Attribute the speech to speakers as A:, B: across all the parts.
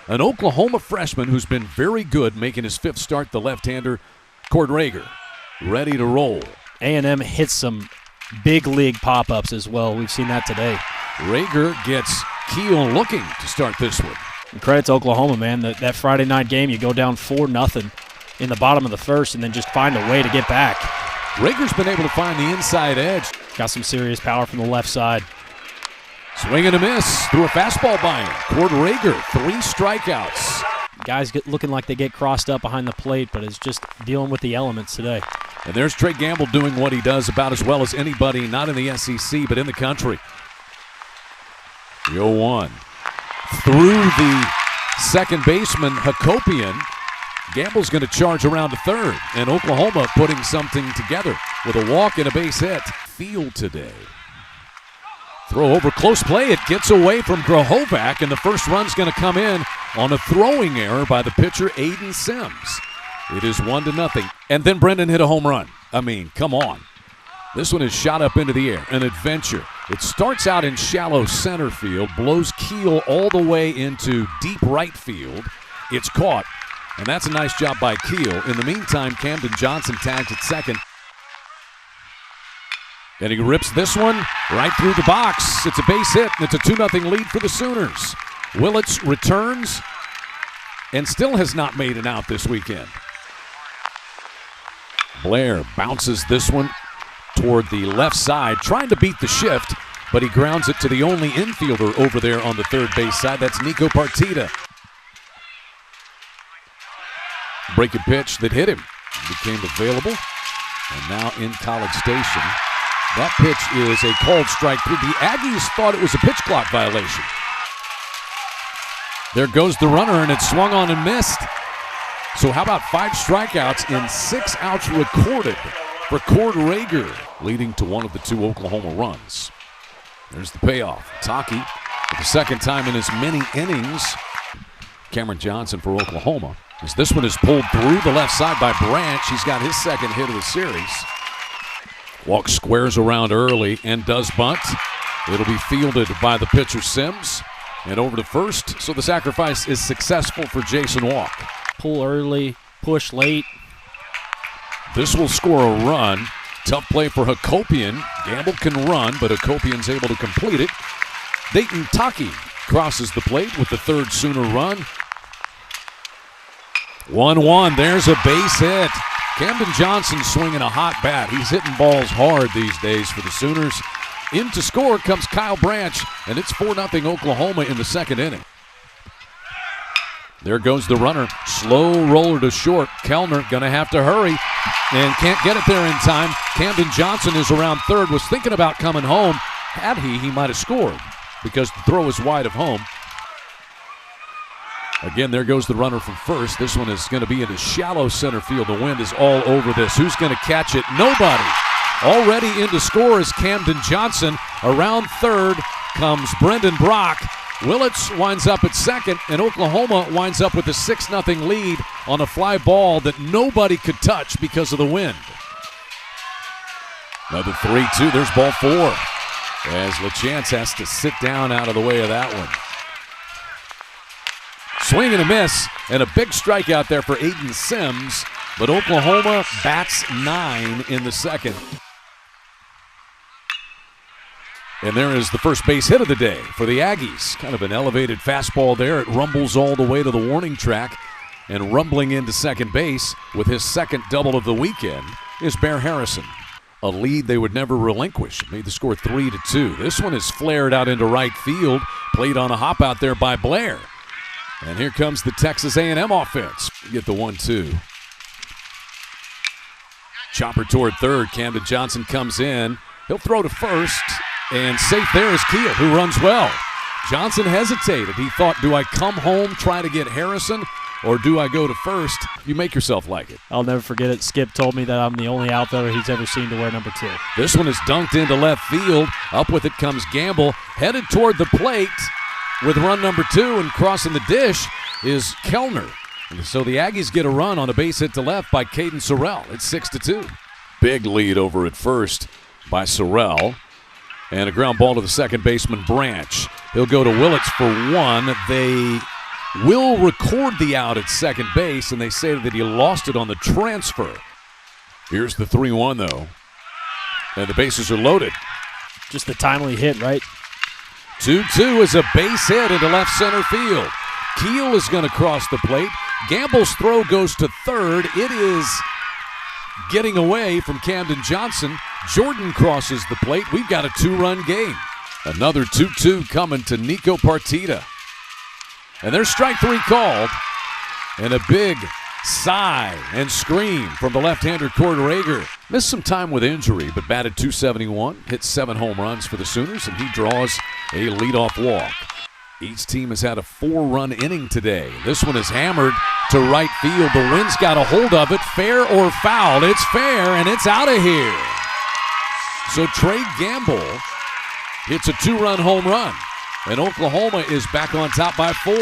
A: An Oklahoma freshman who's been very good, making his 5th start, the left-hander, Cord Rager, ready to roll.
B: A&M hits some big league pop-ups as well. We've seen that today.
A: Rager gets Keel looking to start this one.
B: And credit to Oklahoma, man. That Friday night game, you go down 4-0 in the bottom of the first and then just find a way to get back.
A: Rager's been able to find the inside edge.
B: Got some serious power from the left side.
A: Swing and a miss through a fastball by him. Cord Rager, 3 strikeouts.
B: Guys looking like they get crossed up behind the plate, but is just dealing with the elements today.
A: And there's Trey Gamble doing what he does about as well as anybody, not in the SEC, but in the country. The 0-1. Through the second baseman, Hakopian. Gamble's going to charge around to third, and Oklahoma putting something together with a walk and a base hit. Field today. Throw over close play. It gets away from Grahovac, and the first run's going to come in on a throwing error by the pitcher, Aiden Sims. It is 1-0. And then Brendan hit a home run. I mean, come on. This one is shot up into the air, an adventure. It starts out in shallow center field, blows Keel all the way into deep right field. It's caught, and that's a nice job by Keel. In the meantime, Camden Johnson tags at second. And he rips this one right through the box. It's a base hit, and it's a 2-0 lead for the Sooners. Willits returns and still has not made an out this weekend. Blair bounces this one toward the left side, trying to beat the shift, but he grounds it to the only infielder over there on the third base side. That's Nico Partita. Breaking pitch that hit him became available, and now in College Station. That pitch is a called strike through. The Aggies thought it was a pitch clock violation. There goes the runner, and it's swung on and missed. So how about 5 strikeouts in 6 outs recorded for Cord Rager, leading to one of the 2 Oklahoma runs. There's the payoff. Taki, for the second time in as many innings. Cameron Johnson for Oklahoma. As this one is pulled through the left side by Branch. He's got his second hit of the series. Walk squares around early and does bunt. It'll be fielded by the pitcher Sims. And over to first, so the sacrifice is successful for Jason Walk.
B: Pull early, push late.
A: This will score a run. Tough play for Hakopian. Gamble can run, but Hakopian's able to complete it. Dayton Taki crosses the plate with the third Sooner run. 1-1, there's a base hit. Camden Johnson swinging a hot bat. He's hitting balls hard these days for the Sooners. In to score comes Kyle Branch, and it's 4-0 Oklahoma in the second inning. There goes the runner. Slow roller to short. Kellner going to have to hurry and can't get it there in time. Camden Johnson is around third, was thinking about coming home. Had he might have scored because the throw is wide of home. Again, there goes the runner from first. This one is going to be in a shallow center field. The wind is all over this. Who's going to catch it? Nobody. Already in to score is Camden Johnson. Around third comes Brendan Brock. Willits winds up at second, and Oklahoma winds up with a 6-0 lead on a fly ball that nobody could touch because of the wind. Another 3-2. There's ball 4 as LaChance has to sit down out of the way of that one. Swing and a miss, and a big strikeout there for Aiden Sims, but Oklahoma bats 9 in the second. And there is the first base hit of the day for the Aggies. Kind of an elevated fastball there. It rumbles all the way to the warning track, and rumbling into second base with his second double of the weekend is Bear Harrison. A lead they would never relinquish. Made the score 3-2. This one is flared out into right field. Played on a hop out there by Blair. And here comes the Texas A&M offense. You get the 1-2. Chopper toward third. Camden Johnson comes in. He'll throw to first. And safe there is Keel, who runs well. Johnson hesitated. He thought, do I come home, try to get Harrison, or do I go to first? You make yourself like it.
B: I'll never forget it. Skip told me that I'm the only outfielder he's ever seen to wear number 2.
A: This one is dunked into left field. Up with it comes Gamble. Headed toward the plate with run number 2, and crossing the dish is Kellner. And so the Aggies get a run on a base hit to left by Caden Sorrell. It's 6-2. Big lead over at first by Sorrell. And a ground ball to the second baseman, Branch. He'll go to Willits for 1. They will record the out at second base, and they say that he lost it on the transfer. Here's the 3-1, though. And the bases are loaded.
B: Just the timely hit, right?
A: 2-2 is a base hit into left center field. Keel is going to cross the plate. Gamble's throw goes to third. It is getting away from Camden Johnson. Jordan crosses the plate. We've got a 2-run game. Another 2-2 coming to Nico Partita. And there's strike 3 called. And a big sigh and scream from the left-hander Cord Rager. Missed some time with injury, but batted .271, hit 7 home runs for the Sooners, and he draws a leadoff walk. Each team has had a 4-run inning today. This one is hammered to right field. The wind's got a hold of it. Fair or foul? It's fair, and it's out of here. So Trey Gamble hits a 2-run home run, and Oklahoma is back on top by 4.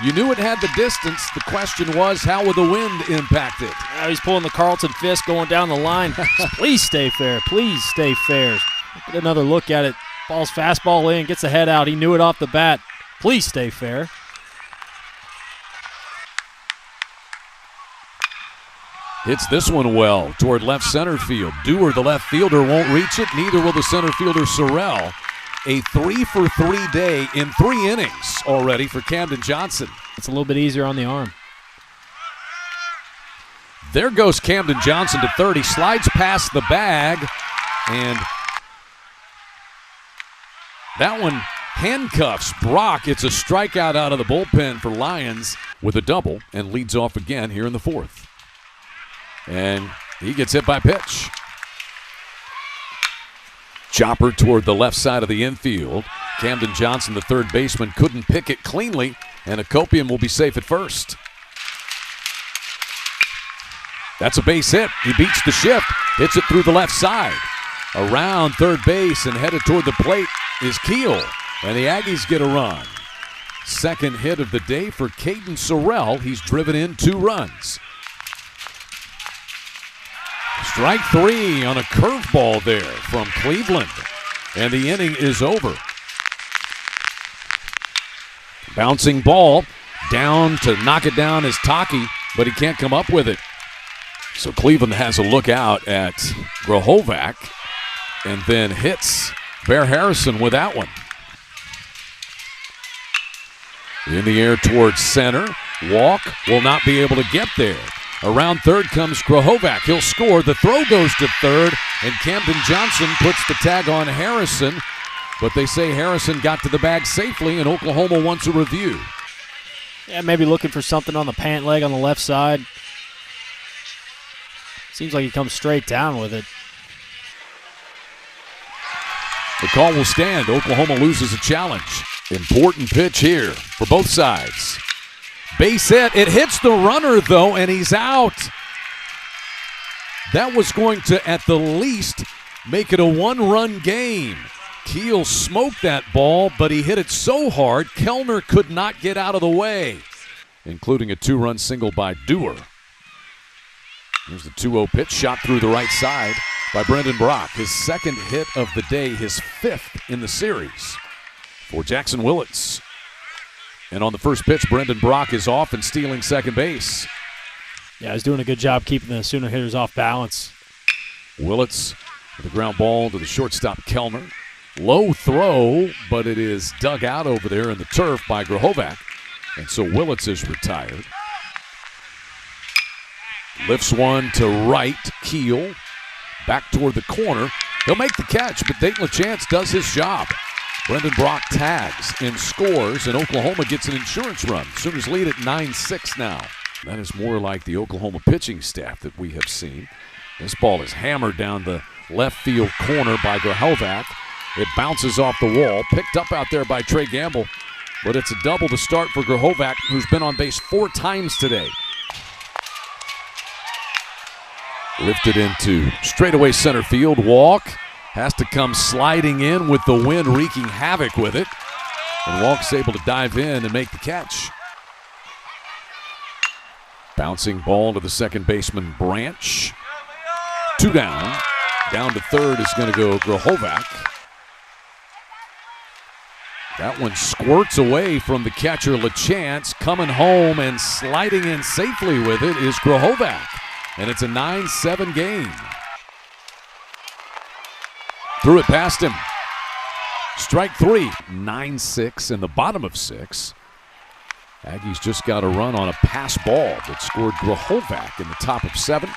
A: You knew it had the distance. The question was, how would the wind impact it?
B: Now he's pulling the Carlton fist going down the line. Please stay fair. Please stay fair. Get another look at it. Ball's fastball in, gets the head out. He knew it off the bat. Please stay fair.
A: Hits this one well toward left center field. Dewar, the left fielder, won't reach it. Neither will the center fielder, Sorrell. A 3-for-3 day in 3 innings already for Camden Johnson.
B: It's a little bit easier on the arm.
A: There goes Camden Johnson to third. He slides past the bag, and that one handcuffs Brock. It's a strikeout out of the bullpen for Lions with a double, and leads off again here in the 4th. And he gets hit by pitch. Chopper toward the left side of the infield. Camden Johnson, the third baseman, couldn't pick it cleanly, and Akopian will be safe at first. That's a base hit. He beats the shift, hits it through the left side. Around third base and headed toward the plate is Keel, and the Aggies get a run. Second hit of the day for Caden Sorrell. He's driven in 2 runs. Strike 3 on a curveball there from Cleveland, and the inning is over. Bouncing ball down to knock it down is Taki, but he can't come up with it. So Cleveland has a look out at Grahovac and then hits Bear Harrison with that one. In the air towards center. Walk will not be able to get there. Around third comes Grahovac. He'll score. The throw goes to third, and Camden Johnson puts the tag on Harrison. But they say Harrison got to the bag safely, and Oklahoma wants a review.
B: Yeah, maybe looking for something on the pant leg on the left side. Seems like he comes straight down with it.
A: The call will stand. Oklahoma loses a challenge. Important pitch here for both sides. Base hit. It hits the runner, though, and he's out. That was going to, at the least, make it a 1-run game. Keel smoked that ball, but he hit it so hard, Kellner could not get out of the way, including a 2-run single by Dewar. Here's the 2-0 pitch, shot through the right side by Brendan Brock. His second hit of the day, his 5th in the series for Jackson Willits. And on the first pitch, Brendan Brock is off and stealing second base.
B: Yeah, he's doing a good job keeping the Sooner hitters off balance.
A: Willits with a ground ball to the shortstop, Kellner. Low throw, but it is dug out over there in the turf by Grahovac. And so Willits is retired. Lifts one to right, Keel. Back toward the corner. He'll make the catch, but Dayton LaChance does his job. Brendan Brock tags and scores, and Oklahoma gets an insurance run. Sooners lead at 9-6 now. That is more like the Oklahoma pitching staff that we have seen. This ball is hammered down the left field corner by Grahovac. It bounces off the wall, picked up out there by Trey Gamble, but it's a double to start for Grahovac, who's been on base 4 times today. Lifted into straightaway center field. Walk has to come sliding in with the wind wreaking havoc with it. And Walk's able to dive in and make the catch. Bouncing ball to the second baseman, Branch. 2 down. Down to third is going to go Grahovac. That one squirts away from the catcher, LaChance. Coming home and sliding in safely with it is Grohovac. And it's a 9-7 game. Threw it past him. Strike three. 9-6 in the bottom of 6. Aggies just got a run on a pass ball that scored Grohovac in the top of 7.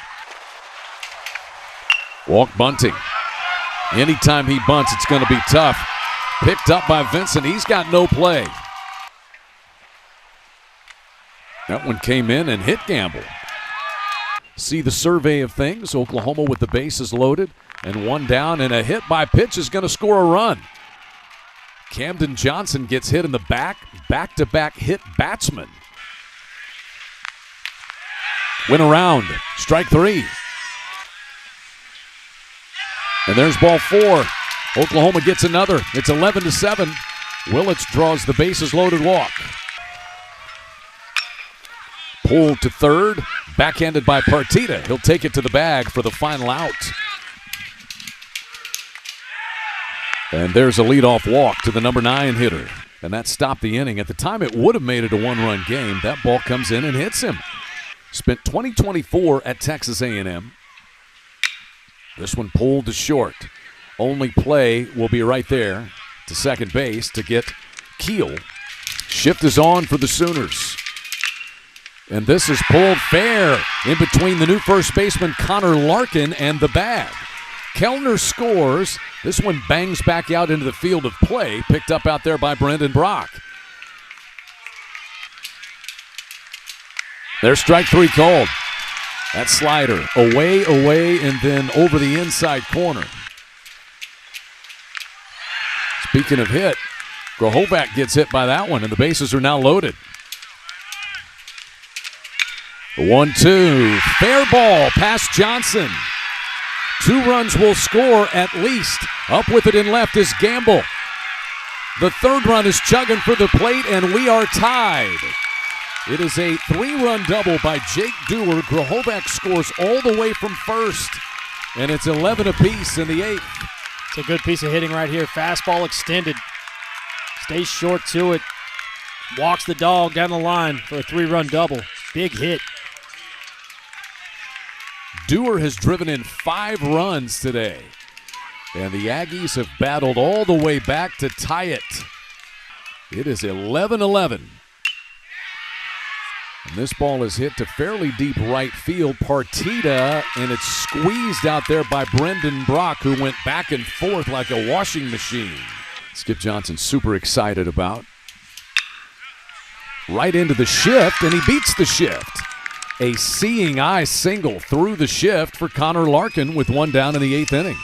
A: Walk bunting. Anytime he bunts, it's going to be tough. Picked up by Vincent. He's got no play. That one came in and hit Gamble. See the survey of things. Oklahoma with the bases loaded and one down, and a hit by pitch is going to score a run. Camden Johnson gets hit in the back-to-back hit batsman. Went around. Strike three. And there's ball 4. Oklahoma gets another. It's 11-7. Willits draws the bases loaded walk. Pulled to third. Backhanded by Partita. He'll take it to the bag for the final out. And there's a leadoff walk to the number 9 hitter. And that stopped the inning. At the time, it would have made it a one-run game. That ball comes in and hits him. Spent 2024 at Texas A&M. This one pulled to short. Only play will be right there to second base to get Keel. Shift is on for the Sooners. And this is pulled fair in between the new first baseman Connor Larkin and the bag. Kellner scores. This one bangs back out into the field of play, picked up out there by Brendan Brock. There's strike 3 called. That slider away, and then over the inside corner. Speaking of hit, Grohovac gets hit by that one, and the bases are now loaded. The 1-2, fair ball past Johnson. 2 runs will score at least. Up with it in left is Gamble. The 3rd run is chugging for the plate, and we are tied. It is a 3-run double by Jake Dewar. Grohovac scores all the way from first, and it's 11 apiece in the 8th.
B: It's a good piece of hitting right here. Fastball extended. Stays short to it. Walks the dog down the line for a 3-run double. Big hit.
A: Dewar has driven in 5 runs today, and the Aggies have battled all the way back to tie it. It is 11-11. And this ball is hit to fairly deep right field. Partita, and it's squeezed out there by Brendan Brock, who went back and forth like a washing machine. Skip Johnson super excited about. Right into the shift, and he beats the shift. A seeing eye single through the shift for Connor Larkin with 1 down in the 8th inning.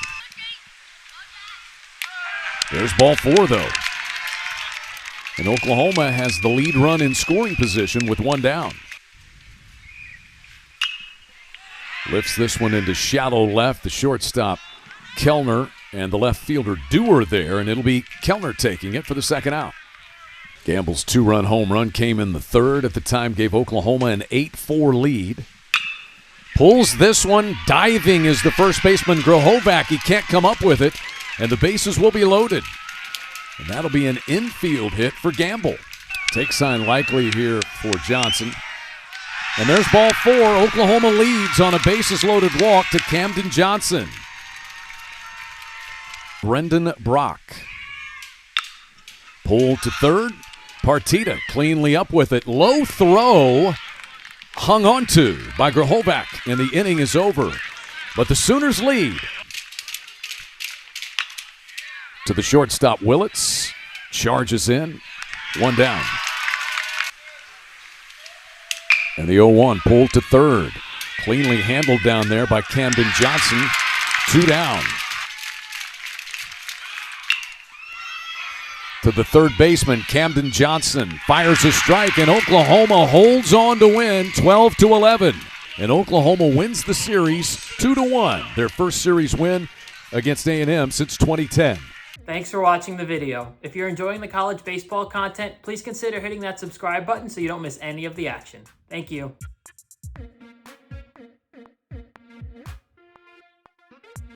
A: There's ball 4, though. And Oklahoma has the lead run in scoring position with 1 down. Lifts this one into shallow left. The shortstop, Kellner, and the left fielder, Dewar there, and it'll be Kellner taking it for the 2nd out. Gamble's 2-run home run came in the 3rd. At the time, gave Oklahoma an 8-4 lead. Pulls this one. Diving is the first baseman, Grohovac. He can't come up with it, and the bases will be loaded. And that'll be an infield hit for Gamble. Take sign likely here for Johnson. And there's ball 4. Oklahoma leads on a bases-loaded walk to Camden Johnson. Brendan Brock. Pulled to third. Partita cleanly up with it. Low throw. Hung onto by Grohovac, and the inning is over. But the Sooners lead. To the shortstop, Willits. Charges in. 1 down. And the 0-1 pulled to third. Cleanly handled down there by Camden Johnson. 2 down. To the third baseman, Camden Johnson fires a strike, and Oklahoma holds on to win 12-11. And Oklahoma wins the series 2-1. Their first series win against A&M since 2010.
C: Thanks for watching the video. If you're enjoying the college baseball content, please consider hitting that subscribe button so you don't miss any of the action. Thank you.